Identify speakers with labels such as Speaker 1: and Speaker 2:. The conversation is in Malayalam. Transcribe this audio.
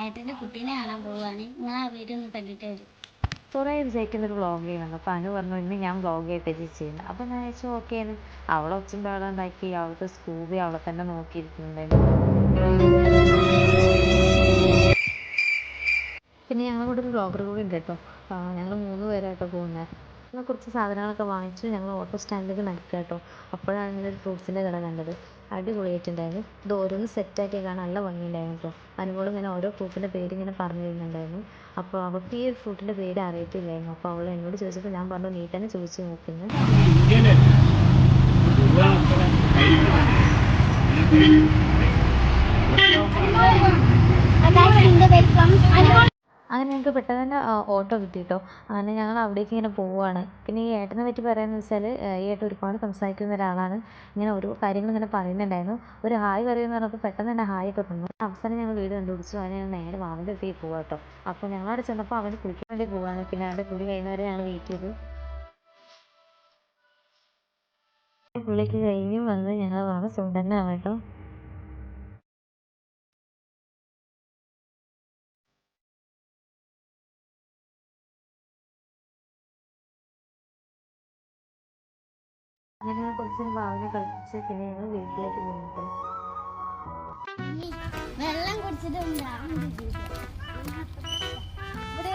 Speaker 1: ഏട്ടൻ്റെ കുട്ടീനെ കാണാൻ പോവുകയാണ്. നിങ്ങൾ ആ വീഡിയോ ഒന്ന് കണ്ടിട്ട് വരും.
Speaker 2: കുറേ വിചാരിക്കുന്നൊരു വ്ളോഗ് ചെയ്യുന്നുണ്ട്. അപ്പോൾ അനു പറഞ്ഞു ഇന്ന് ഞാൻ വ്ളോഗ് ചെയ്തിട്ട് ചെയ്യുന്നത്. അപ്പോൾ ഞാൻ വെച്ചാൽ ഓക്കെ ആണ്. അവളെ ഒച്ചും ബഹളം ഉണ്ടാക്കി അവൾക്ക് സ്കൂബി അവളെ തന്നെ നോക്കിയിരിക്കുന്നുണ്ടായിരുന്നു. പിന്നെ ഞങ്ങളുടെ കൂടെ ഒരു വ്ളോഗർ കൂടി ഉണ്ട് കേട്ടോ. ഞങ്ങൾ 3 പേരായിട്ടോ പോകുന്നത്. ഞങ്ങൾ കുറച്ച് സാധനങ്ങളൊക്കെ വാങ്ങിച്ച് ഞങ്ങൾ ഓട്ടോ സ്റ്റാൻഡിലേക്ക് നടക്കുക കേട്ടോ. അപ്പോഴാണ് ഇങ്ങനെ ഒരു ഫ്രൂട്ട്സിൻ്റെ കട കണ്ടത്. അടിപൊളിയായിട്ടുണ്ടായിരുന്നു. ഇത് ഓരോന്ന് സെറ്റാക്കി കാണാൻ നല്ല ഭംഗിയുണ്ടായിരുന്നു കേട്ടോ. അനുമോൾ ഇങ്ങനെ ഓരോ ഫ്രൂട്ടിൻ്റെ പേര് ഇങ്ങനെ പറഞ്ഞു തരുന്നുണ്ടായിരുന്നു. അപ്പോൾ അവൾക്ക് ഈ ഒരു ഫ്രൂട്ടിൻ്റെ പേര് അറിയത്തില്ലായിരുന്നു. അപ്പോൾ അവൾ എന്നോട് ചോദിച്ചപ്പോൾ ഞാൻ പറഞ്ഞു നീ തന്നെ ചോദിച്ചു നോക്കുന്നു. അങ്ങനെ ഞങ്ങൾക്ക് പെട്ടെന്ന് തന്നെ ഓട്ടോ കിട്ടി കേട്ടോ. അങ്ങനെ ഞങ്ങൾ അവിടേക്ക് ഇങ്ങനെ പോവുകയാണ്. പിന്നെ ഈ ഏട്ടനെ പറ്റി പറയാമെന്ന് വെച്ചാൽ ഈ ഏട്ടൻ ഒരുപാട് സംസാരിക്കുന്ന ഒരാളാണ്. ഇങ്ങനെ ഓരോ കാര്യങ്ങൾ ഇങ്ങനെ പറയുന്നുണ്ടായിരുന്നു. ഒരു ഹായ് പറയുമെന്ന് പറഞ്ഞപ്പോൾ പെട്ടെന്ന് തന്നെ ഹായ് ഒക്കെ തന്നു. അവസാനം ഞങ്ങൾ വീട് കണ്ടുപിടിച്ചു. അതിന് ഞങ്ങൾ നേരെ വാവിൻ്റെ അടുത്തേക്ക് പോകാം കേട്ടോ. അപ്പോൾ ഞങ്ങൾ അവിടെ ചെന്നപ്പോൾ അവന് കുളിക്കാൻ വേണ്ടി പോവാണ്. പിന്നെ അവിടെ കുളി കഴിയുന്നവരെ ഞങ്ങൾ വെയിറ്റ് ചെയ്തു. കുളിക്ക് കഴിഞ്ഞ് വന്ന് ഞങ്ങൾ വാവ സുന്ദരനാണ് കേട്ടോ. അങ്ങനെ കുറച്ച് വാവിനെ കളിപ്പിച്ച് പിന്നെ ഞങ്ങൾ വീട്ടിലേക്ക് പോകും.
Speaker 1: വെള്ളം കുടിച്ചിട്ട് ഇവിടെ